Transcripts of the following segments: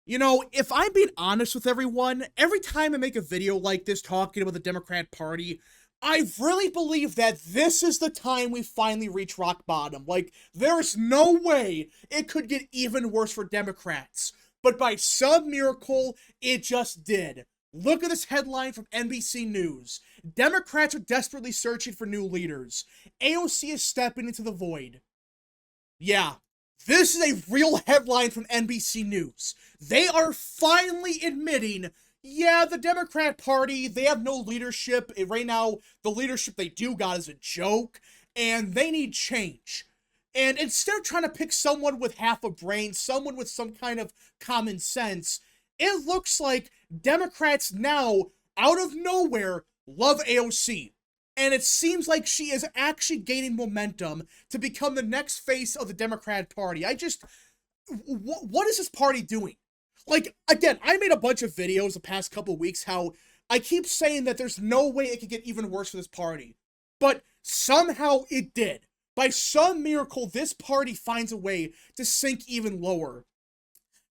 You know, if I'm being honest with everyone, every time I make a video like this talking about the Democrat Party, I really believe that this is the time we finally reach rock bottom. Like, there's no way it could get even worse for Democrats. But by some miracle, it just did. Look at this headline from NBC News. Democrats are desperately searching for new leaders. AOC is stepping into the void. Yeah, this is a real headline from NBC News. They are finally admitting, yeah, the Democrat Party, they have no leadership. Right now, the leadership they do got is a joke, and they need change. And instead of trying to pick someone with half a brain, someone with some kind of common sense, it looks like Democrats now, out of nowhere, love AOC. And it seems like she is actually gaining momentum to become the next face of the Democrat Party. What is this party doing? Like, again, I made a bunch of videos the past couple weeks how I keep saying that there's no way it could get even worse for this party. But somehow it did. By some miracle, this party finds a way to sink even lower.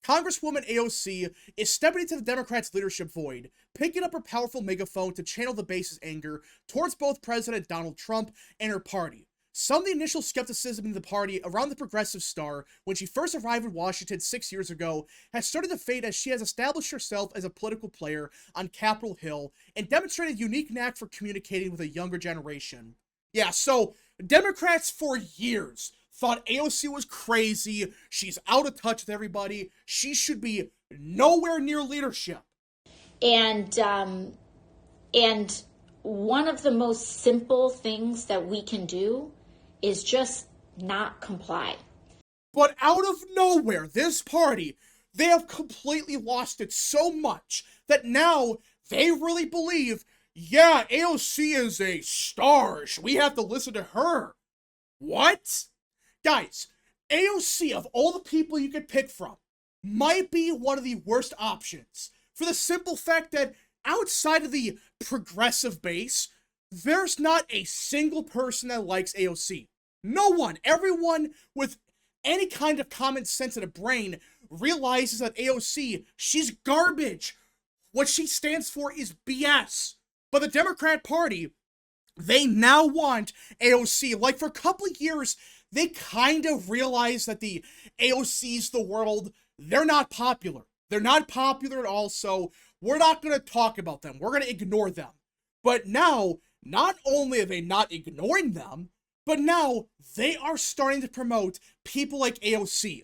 Congresswoman AOC is stepping into the Democrats' leadership void, picking up her powerful megaphone to channel the base's anger towards both President Donald Trump and her party. Some of the initial skepticism in the party around the progressive star when she first arrived in Washington 6 years ago has started to fade as she has established herself as a political player on Capitol Hill and demonstrated a unique knack for communicating with a younger generation. Yeah, so Democrats for years thought AOC was crazy, she's out of touch with everybody, she should be nowhere near leadership. And and one of the most simple things that we can do is just not comply. But out of nowhere, this party, they have completely lost it so much that now they really believe, yeah, AOC is a star, we have to listen to her. What? Guys, AOC, of all the people you could pick from, might be one of the worst options for the simple fact that outside of the progressive base, there's not a single person that likes AOC. No one. Everyone with any kind of common sense and a brain realizes that AOC, she's garbage. What she stands for is BS. But the Democrat Party, they now want AOC. Like, for a couple of years, they kind of realize that the AOCs the world, they're not popular. They're not popular at all, so we're not going to talk about them. We're going to ignore them. But now, not only are they not ignoring them, but now they are starting to promote people like AOC.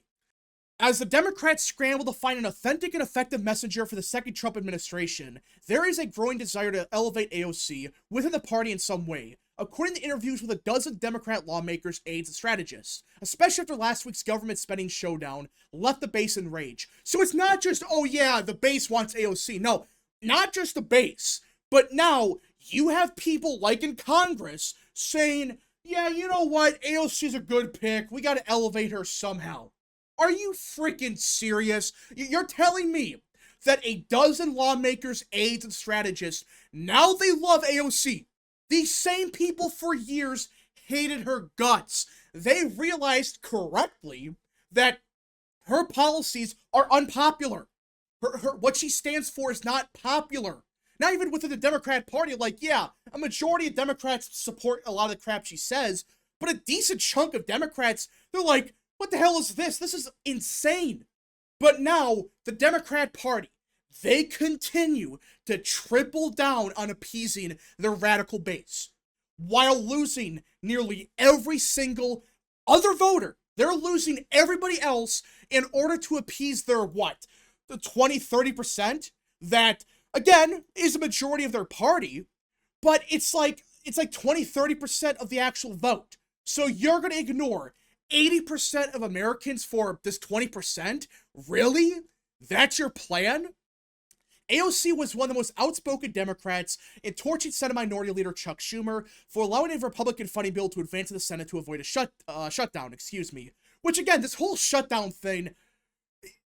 As the Democrats scramble to find an authentic and effective messenger for the second Trump administration, there is a growing desire to elevate AOC within the party in some way, according to interviews with a dozen Democrat lawmakers, aides, and strategists, especially after last week's government spending showdown left the base in rage. So it's not just, oh yeah, the base wants AOC. No, not just the base, but now you have people like in Congress saying, yeah, you know what, AOC's a good pick, we gotta elevate her somehow. Are you freaking serious? You're telling me that a dozen lawmakers, aides, and strategists, now they love AOC. These same people for years hated her guts. They realized correctly that her policies are unpopular. What she stands for is not popular. Not even within the Democrat Party. Like, yeah, a majority of Democrats support a lot of the crap she says, but a decent chunk of Democrats, they're like, what the hell is this? This is insane. But now, the Democrat Party, they continue to triple down on appeasing their radical base, while losing nearly every single other voter. They're losing everybody else in order to appease their what? The 20-30% that, again, is a majority of their party, but it's like 20-30% of the actual vote. So you're going to ignore 80% of Americans for this 20%? Really? That's your plan? AOC was one of the most outspoken Democrats in torching Senate Minority Leader Chuck Schumer for allowing a Republican funding bill to advance in the Senate to avoid a shutdown, Which, again, this whole shutdown thing,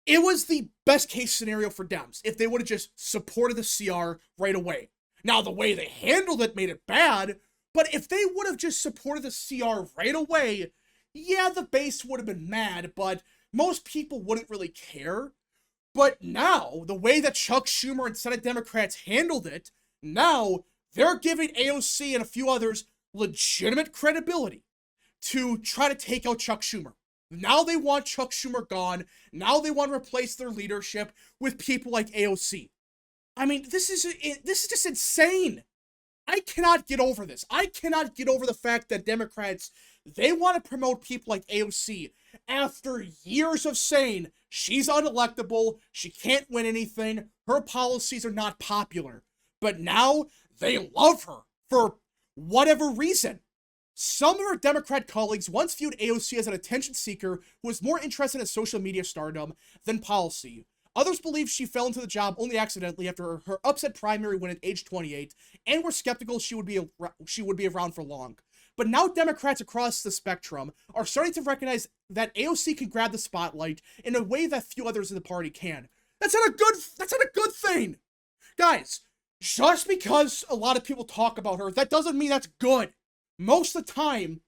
it was the best case scenario for Dems if they would have just supported the CR right away. Now, the way they handled it made it bad, but if they would have just supported the CR right away, yeah, the base would have been mad, but most people wouldn't really care. But now, the way that Chuck Schumer and Senate Democrats handled it, now they're giving AOC and a few others legitimate credibility to try to take out Chuck Schumer. Now they want Chuck Schumer gone. Now they want to replace their leadership with people like AOC. I mean, this is just insane. I cannot get over this. I cannot get over the fact that Democrats, they want to promote people like AOC after years of saying she's unelectable, she can't win anything, her policies are not popular. But now they love her for whatever reason. Some of her Democrat colleagues once viewed AOC as an attention seeker who was more interested in social media stardom than policy. Others believe she fell into the job only accidentally after her upset primary win at age 28, and were skeptical she would be around for long. But now Democrats across the spectrum are starting to recognize that AOC can grab the spotlight in a way that few others in the party can. That's not a good thing. Guys, just because a lot of people talk about her, that doesn't mean that's good. Most of the time,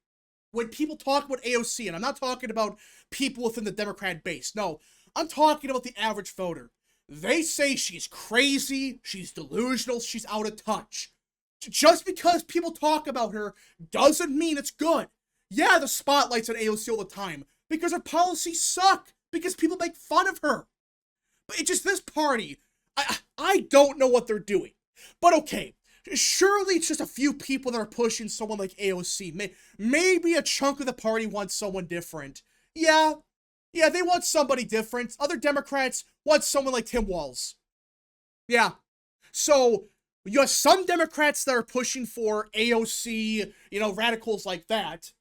when people talk about AOC, and I'm not talking about people within the Democrat base, no, I'm talking about the average voter. They say she's crazy, she's delusional, she's out of touch. Just because people talk about her doesn't mean it's good. Yeah, the spotlight's on AOC all the time, because her policies suck, because people make fun of her. But it's just this party, I don't know what they're doing. But okay, surely it's just a few people that are pushing someone like AOC. Maybe a chunk of the party wants someone different. Yeah, they want somebody different. Other Democrats want someone like Tim Walz. Yeah. So, you have some Democrats that are pushing for AOC, radicals like that.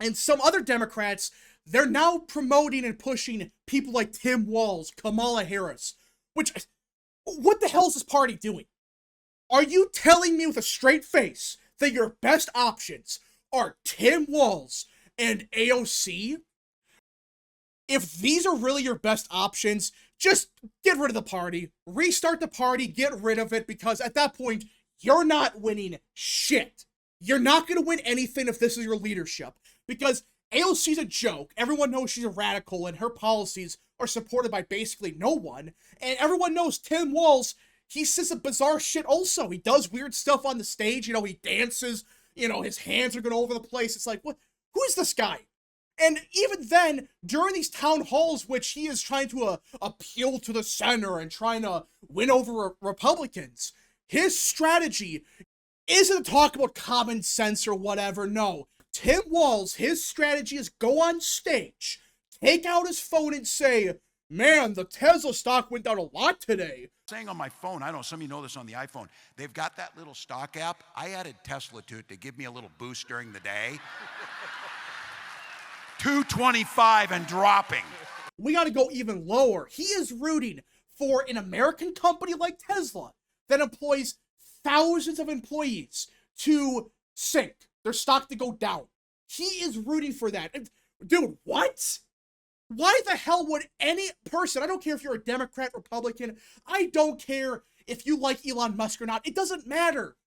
And some other Democrats, they're now promoting and pushing people like Tim Walz, Kamala Harris. What the hell is this party doing? Are you telling me with a straight face that your best options are Tim Walz and AOC? If these are really your best options, just get rid of the party, restart the party, get rid of it, because at that point, you're not winning shit. You're not going to win anything if this is your leadership, because AOC's a joke. Everyone knows she's a radical, and her policies are supported by basically no one, and everyone knows Tim Walz, he says some bizarre shit also. He does weird stuff on the stage, he dances, his hands are going all over the place. It's like, what? Who is this guy? And even then, during these town halls, which he is trying to appeal to the center and trying to win over Republicans, his strategy isn't to talk about common sense or whatever. No, Tim Walz, his strategy is go on stage, take out his phone and say, man, the Tesla stock went down a lot today. Saying on my phone, I don't know, some of you know this on the iPhone, they've got that little stock app. I added Tesla to it to give me a little boost during the day. 225 and dropping. We got to go even lower. He is rooting for an American company like Tesla that employs thousands of employees to sink, their stock to go down. He is rooting for that. Dude, what? Why the hell would any person, I don't care if you're a Democrat, Republican, I don't care if you like Elon Musk or not, it doesn't matter.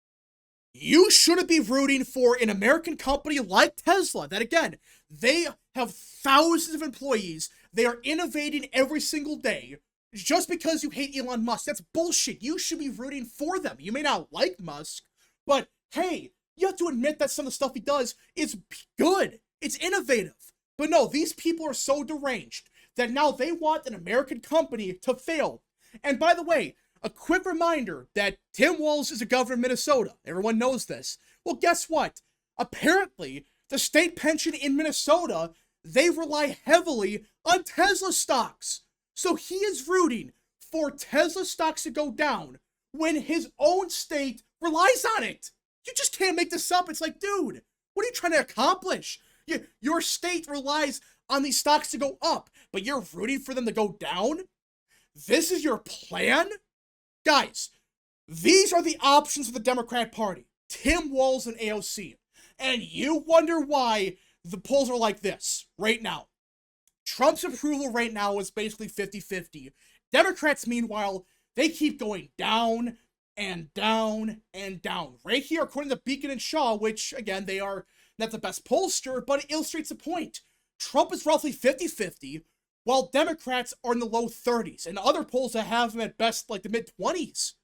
You shouldn't be rooting for an American company like Tesla that, again, they have thousands of employees. They are innovating every single day. Just because you hate Elon Musk, that's bullshit. You should be rooting for them. You may not like Musk, but hey, you have to admit that some of the stuff he does is good. It's innovative. But no, these people are so deranged that now they want an American company to fail. And by the way, a quick reminder that Tim Walz is a governor of Minnesota. Everyone knows this. Well, guess what? Apparently, the state pension in Minnesota, they rely heavily on Tesla stocks. So he is rooting for Tesla stocks to go down when his own state relies on it. You just can't make this up. It's like, dude, what are you trying to accomplish? Your state relies on these stocks to go up, but you're rooting for them to go down? This is your plan? Guys, these are the options for the Democrat Party. Tim Walz and AOC. And you wonder why the polls are like this right now. Trump's approval right now is basically 50-50. Democrats, meanwhile, they keep going down and down and down. Right here, according to Beacon and Shaw, which, again, they are not the best pollster, but it illustrates the point. Trump is roughly 50-50, while Democrats are in the low 30s, and other polls that have them at best like the mid 20s.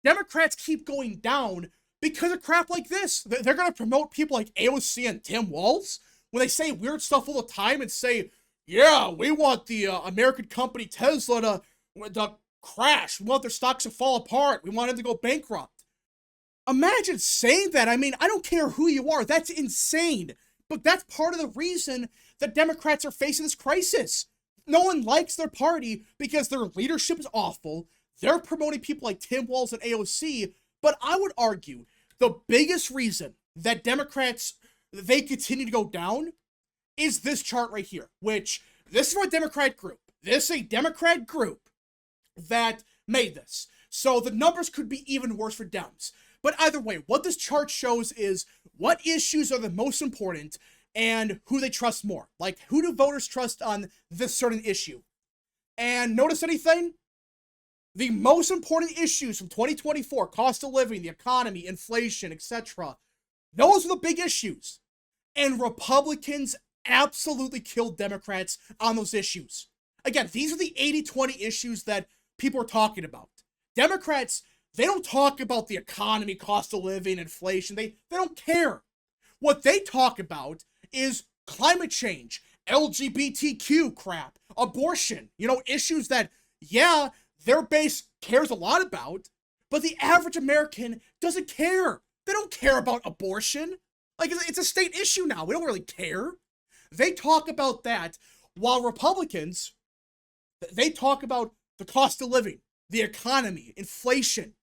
Democrats keep going down because of crap like this. They're going to promote people like AOC and Tim Walz when they say weird stuff all the time and say, yeah, we want the American company Tesla to crash. We want their stocks to fall apart. We want them to go bankrupt. Imagine saying that. I mean, I don't care who you are. That's insane. But that's part of the reason that Democrats are facing this crisis. No one likes their party because their leadership is awful. They're promoting people like Tim Walz and AOC. But I would argue the biggest reason that Democrats, they continue to go down is this chart right here, which this is from a Democrat group. This is a Democrat group that made this. So the numbers could be even worse for Dems. But either way, what this chart shows is what issues are the most important and who they trust more. Like, who do voters trust on this certain issue? And notice anything? The most important issues from 2024, cost of living, the economy, inflation, etc. Those are the big issues. And Republicans absolutely killed Democrats on those issues. Again, these are the 80-20 issues that people are talking about. Democrats, they don't talk about the economy, cost of living, inflation. They don't care. What they talk about is climate change, LGBTQ crap, abortion, issues that, yeah, their base cares a lot about, but the average American doesn't care. They don't care about abortion. Like, it's a state issue now. We don't really care. They talk about that, while Republicans, they talk about the cost of living, the economy, inflation.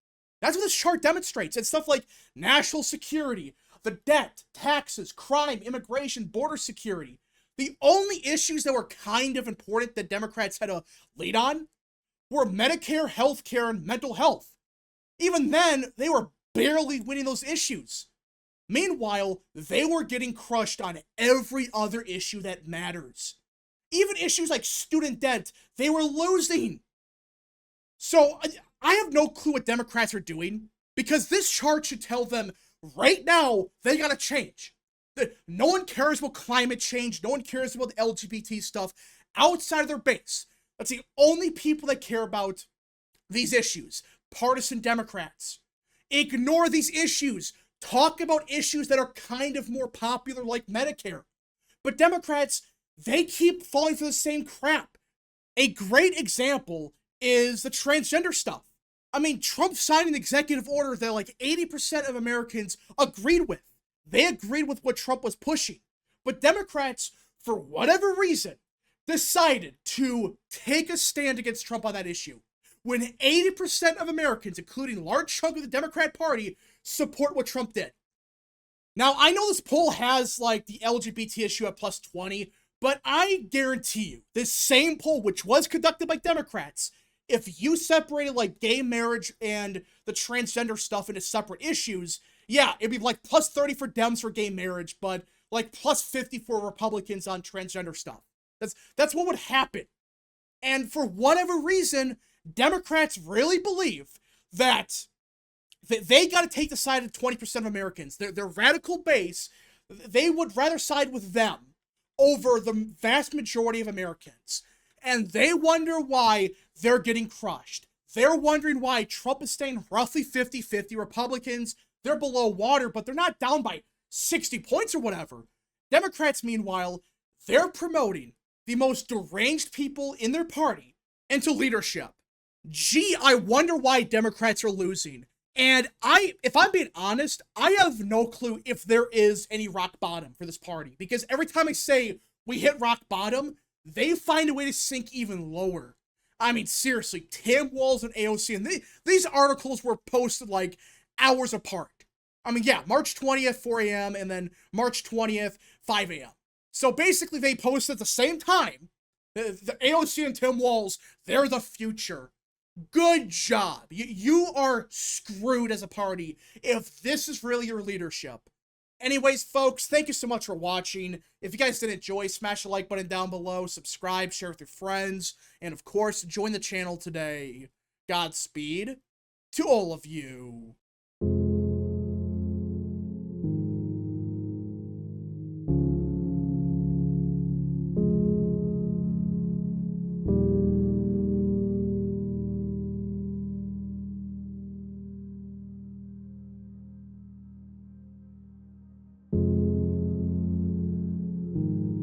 That's what this chart demonstrates. It's stuff like national security, the debt, taxes, crime, immigration, border security. The only issues that were kind of important that Democrats had a lead on were Medicare, healthcare, and mental health. Even then, they were barely winning those issues. Meanwhile, they were getting crushed on every other issue that matters. Even issues like student debt, they were losing. So, I have no clue what Democrats are doing, because this chart should tell them right now they gotta change. No one cares about climate change, no one cares about the LGBT stuff outside of their base. That's the only people that care about these issues. Partisan Democrats. Ignore these issues. Talk about issues that are kind of more popular, like Medicare. But Democrats, they keep falling for the same crap. A great example is the transgender stuff. I mean, Trump signed an executive order that like 80% of Americans agreed with. They agreed with what Trump was pushing. But Democrats, for whatever reason, decided to take a stand against Trump on that issue, when 80% of Americans, including a large chunk of the Democrat Party, support what Trump did. Now, I know this poll has like the LGBT issue at plus 20, but I guarantee you, this same poll, which was conducted by Democrats, if you separated like gay marriage and the transgender stuff into separate issues, yeah, it'd be like plus 30 for Dems for gay marriage, but like plus 50 for Republicans on transgender stuff. That's what would happen. And for whatever reason, Democrats really believe that they got to take the side of 20% of Americans. Their radical base, they would rather side with them over the vast majority of Americans. And they wonder why they're getting crushed. They're wondering why Trump is staying roughly 50-50. Republicans, they're below water, but they're not down by 60 points or whatever. Democrats, meanwhile, they're promoting the most deranged people in their party into leadership. Gee, I wonder why Democrats are losing. And if I'm being honest, I have no clue if there is any rock bottom for this party. Because every time I say we hit rock bottom, they find a way to sink even lower. I mean, seriously, Tim Walz and AOC, and these articles were posted like hours apart. I mean, yeah, March 20th, 4 a.m., and then March 20th, 5 a.m. So basically, they posted at the same time. The AOC and Tim Walz, they're the future. Good job. You are screwed as a party if this is really your leadership. Anyways, folks, thank you so much for watching. If you guys did enjoy, smash the like button down below, subscribe, share with your friends, and of course, join the channel today. Godspeed to all of you.